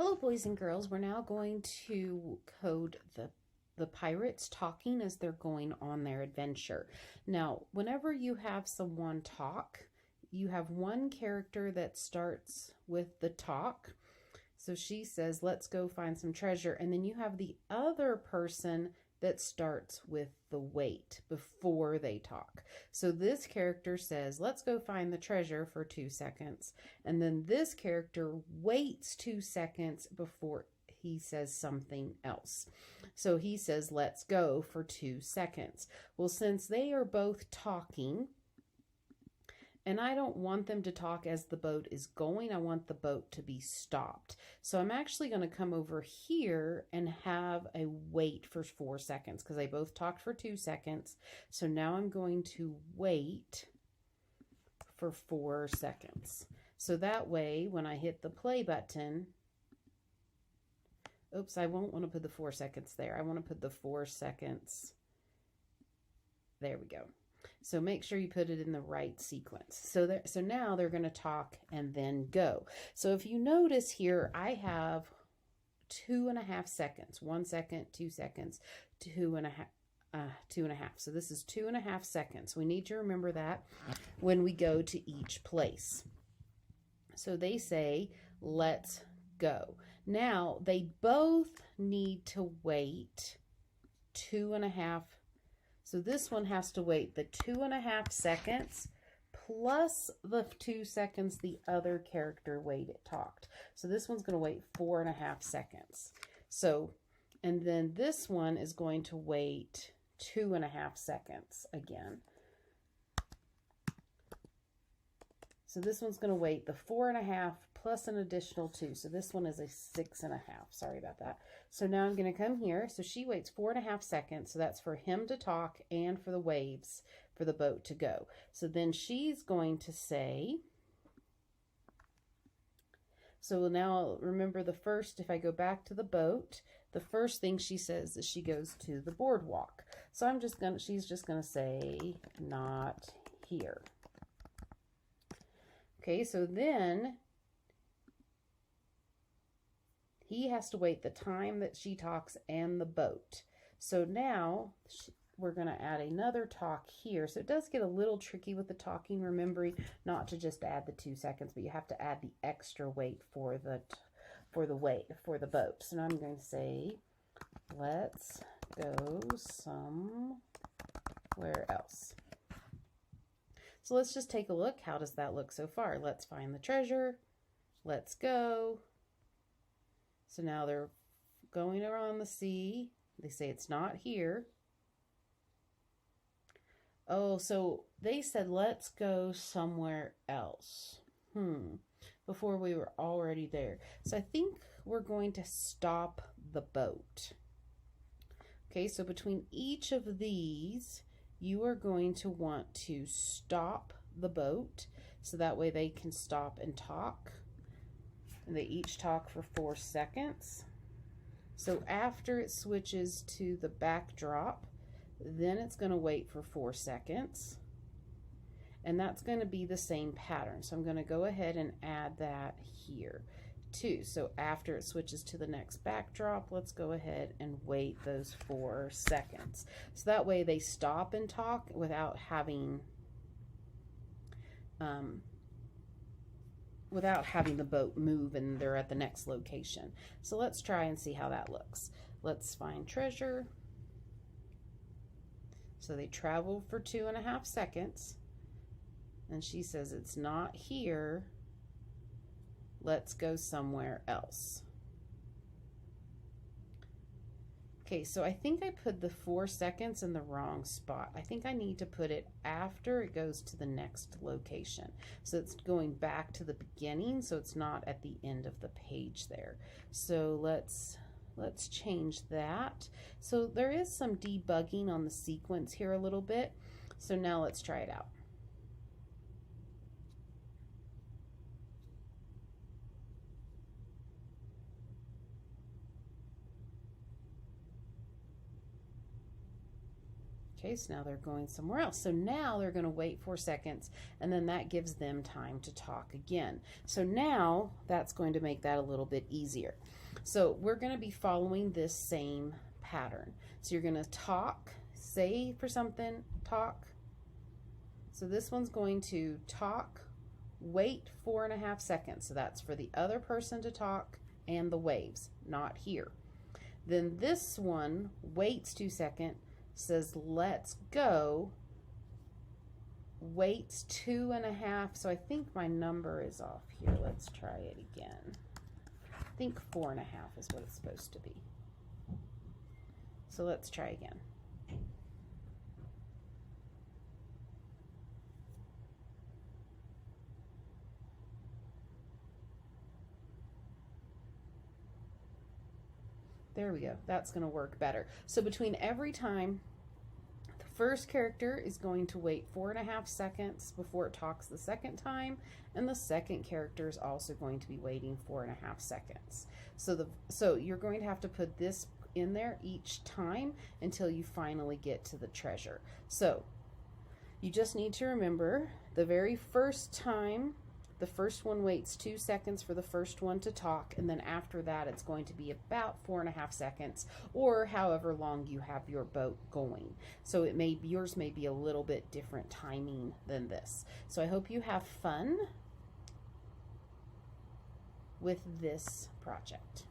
Hello, boys and girls. We're now going to code the pirates talking as they're going on their adventure. Now, whenever you have someone talk, you have one character that starts with the talk. So she says, "Let's go find some treasure." And then you have the other person that starts with the wait before they talk. So this character says, "Let's go find the treasure" for 2 seconds. And then this character waits 2 seconds before he says something else. So he says, "Let's go" for 2 seconds. Well, since they are both talking, and I don't want them to talk as the boat is going. I want the boat to be stopped. So I'm actually going to come over here and have a wait for 4 seconds because they both talked for 2 seconds. So now I'm going to wait for 4 seconds. So that way, when I hit the play button, oops, I won't want to put the 4 seconds there. I want to put the 4 seconds. There we go. So make sure you put it in the right sequence. So now they're going to talk and then go. So if you notice here, I have 2.5 seconds. 1 second, 2 seconds, 2.5. So this is 2.5 seconds. We need to remember that when we go to each place. So they say, "Let's go." Now they both need to wait 2.5. So this one has to wait the 2.5 seconds plus the 2 seconds the other character talked. So this one's going to wait 4.5 seconds. So, and then this one is going to wait 2.5 seconds again. So this one's going to wait the 4.5 plus an additional 2. So this one is a 6.5. Sorry about that. So now I'm going to come here. So she waits 4.5 seconds. So that's for him to talk and for the waves for the boat to go. So then she's going to say, so now remember the first, if I go back to the boat, the first thing she says is she goes to the boardwalk. So she's just going to say, "Not here." Okay, so then he has to wait the time that she talks and the boat. So now we're going to add another talk here. So it does get a little tricky with the talking, remembering not to just add the 2 seconds, but you have to add the extra wait for the boat. So now I'm going to say, "Let's go somewhere else." So let's just take a look. How does that look so far? Let's find the treasure. Let's go. So now they're going around the sea. They say it's not here. Oh, so they said, "Let's go somewhere else." Before we were already there. So I think we're going to stop the boat. Okay, so between each of these, you are going to want to stop the boat so that way they can stop and talk. And they each talk for 4 seconds. So after it switches to the backdrop, then it's going to wait for 4 seconds. And that's going to be the same pattern. So I'm going to go ahead and add that here too. So after it switches to the next backdrop, let's go ahead and wait those 4 seconds. So that way they stop and talk without having the boat move and they're at the next location. So let's try and see how that looks. Let's find treasure. So they travel for 2.5 seconds. And she says, "It's not here. Let's go somewhere else." Okay, so I think I put the 4 seconds in the wrong spot. I think I need to put it after it goes to the next location. So it's going back to the beginning, so it's not at the end of the page there. So let's change that. So there is some debugging on the sequence here a little bit. So now let's try it out. Okay, so now they're going somewhere else. So now they're going to wait 4 seconds, and then that gives them time to talk again. So now that's going to make that a little bit easier. So we're going to be following this same pattern. So you're going to talk, say for something, talk. So this one's going to talk, wait 4.5 seconds. So that's for the other person to talk and the waves, not here. Then this one waits 2 seconds, says let's go, waits 2.5. So I think my number is off here. Let's try it again. I think 4.5 is what it's supposed to be. So let's try again. There we go. That's going to work better. So between every time, the first character is going to wait 4.5 seconds before it talks the second time, and the second character is also going to be waiting 4.5 seconds. So you're going to have to put this in there each time until you finally get to the treasure. So you just need to remember the very first time, the first one waits 2 seconds for the first one to talk, and then after that it's going to be about 4.5 seconds, or however long you have your boat going. So yours may be a little bit different timing than this. So I hope you have fun with this project.